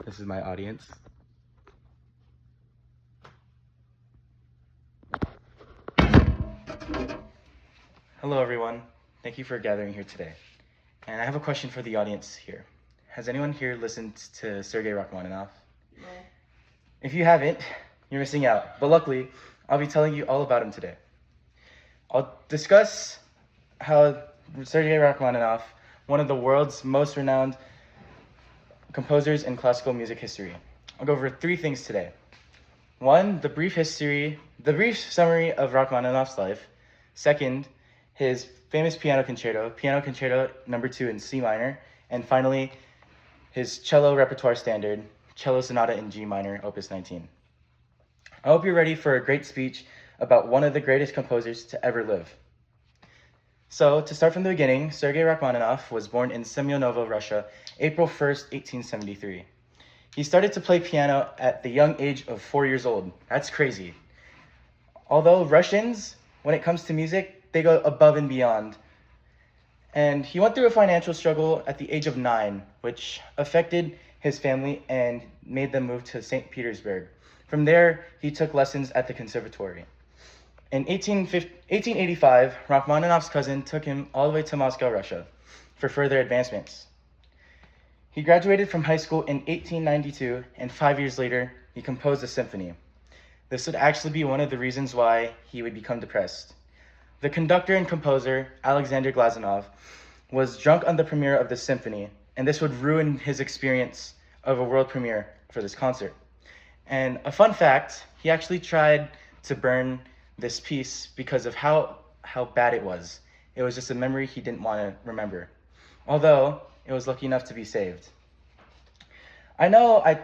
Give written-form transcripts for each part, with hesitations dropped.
This is my audience. Hello, everyone. Thank you for gathering here today. And I have a question for the audience here. Has anyone here listened to Sergei Rachmaninoff? No. If you haven't, you're missing out. But luckily, I'll be telling you all about him today. I'll discuss how Sergei Rachmaninoff, one of the world's most renowned composers in classical music history. I'll go over 3 things today. 1, the brief summary of Rachmaninoff's life. 2nd, his famous Piano Concerto number 2 in C minor. And finally, his cello repertoire standard, Cello Sonata in G minor, Opus 19. I hope you're ready for a great speech about one of the greatest composers to ever live. So, to start from the beginning, Sergei Rachmaninoff was born in Semyonovo, Russia, April 1st, 1873. He started to play piano at the young age of 4 years old. That's crazy. Although Russians, when it comes to music, they go above and beyond. And he went through a financial struggle at the age of 9, which affected his family and made them move to St. Petersburg. From there, he took lessons at the conservatory. In 1885, Rachmaninoff's cousin took him all the way to Moscow, Russia, for further advancements. He graduated from high school in 1892, and 5 years later, he composed a symphony. This would actually be one of the reasons why he would become depressed. The conductor and composer, Alexander Glazunov, was drunk on the premiere of the symphony, and this would ruin his experience of a world premiere for this concert. And a fun fact, he actually tried to burn this piece because of how bad it was. It was just a memory he didn't want to remember, although it was lucky enough to be saved. I know I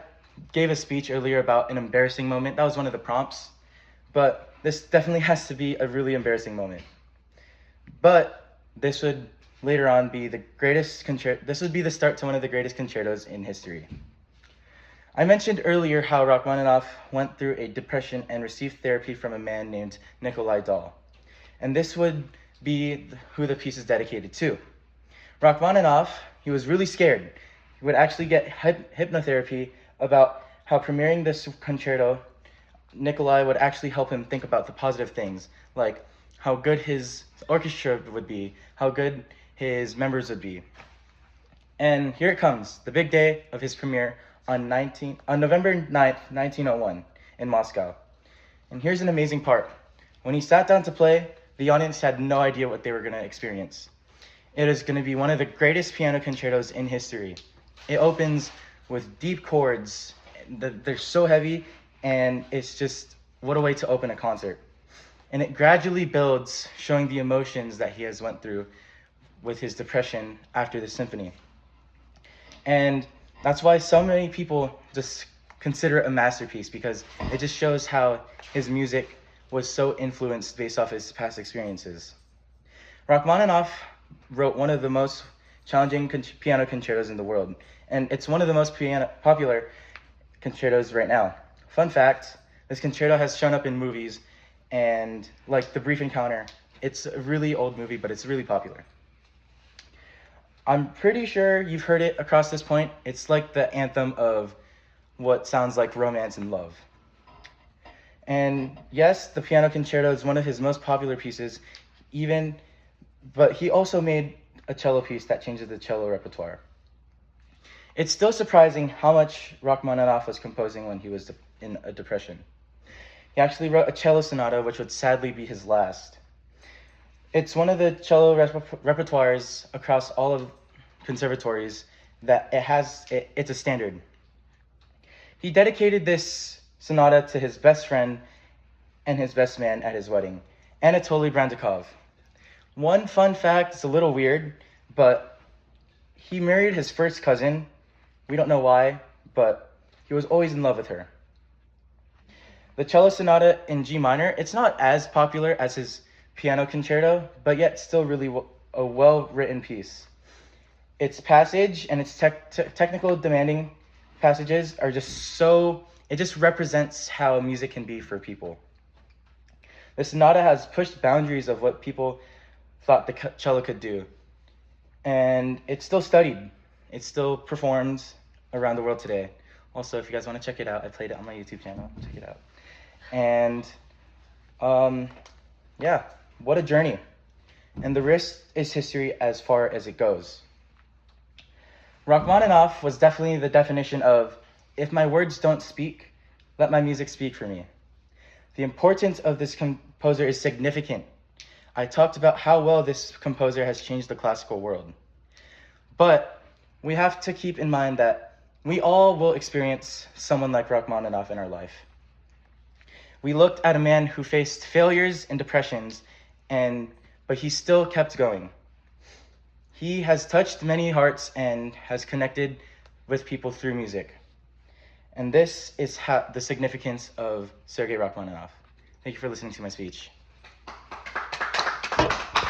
gave a speech earlier about an embarrassing moment. That was one of the prompts, but this definitely has to be a really embarrassing moment. But this would later on be the greatest concerto. This would be the start to one of the greatest concertos in history. I mentioned earlier how Rachmaninoff went through a depression and received therapy from a man named Nikolai Dahl. And this would be who the piece is dedicated to. Rachmaninoff, he was really scared. He would actually get hypnotherapy about how premiering this concerto, Nikolai would actually help him think about the positive things, like how good his orchestra would be, how good his members would be. And here it comes, the big day of his premiere on November 9th, 1901 in Moscow. And here's an amazing part. When he sat down to play, the audience had no idea what they were going to experience. It is going to be one of the greatest piano concertos in history. It opens with deep chords. They're so heavy, and it's just, what a way to open a concert. And it gradually builds, showing the emotions that he has went through with his depression after the symphony. And that's why so many people just consider it a masterpiece, because it just shows how his music was so influenced based off his past experiences. Rachmaninoff wrote one of the most challenging piano concertos in the world, and it's one of the most popular concertos right now. Fun fact, this concerto has shown up in movies, and like The Brief Encounter, it's a really old movie, but it's really popular. I'm pretty sure you've heard it across this point. It's like the anthem of what sounds like romance and love. And yes, the Piano Concerto is one of his most popular pieces, but he also made a cello piece that changes the cello repertoire. It's still surprising how much Rachmaninoff was composing when he was in a depression. He actually wrote a cello sonata, which would sadly be his last. It's one of the cello repertoires across all of conservatories that it's a standard. He dedicated this sonata to his best friend and his best man at his wedding, Anatoly Brandakov. One fun fact, it's a little weird, but he married his first cousin. We don't know why, but he was always in love with her. The cello sonata in G minor, it's not as popular as his piano concerto, but yet still really a well-written piece. Its passage and its technical demanding passages are it just represents how music can be for people. The sonata has pushed boundaries of what people thought the cello could do. And it's still studied. It's still performed around the world today. Also, if you guys want to check it out, I played it on my YouTube channel. Check it out. And yeah, what a journey. And the rest is history as far as it goes. Rachmaninoff was definitely the definition of, if my words don't speak, let my music speak for me. The importance of this composer is significant. I talked about how well this composer has changed the classical world. But we have to keep in mind that we all will experience someone like Rachmaninoff in our life. We looked at a man who faced failures and depressions, but he still kept going. He has touched many hearts and has connected with people through music. And this is the significance of Sergei Rachmaninoff. Thank you for listening to my speech.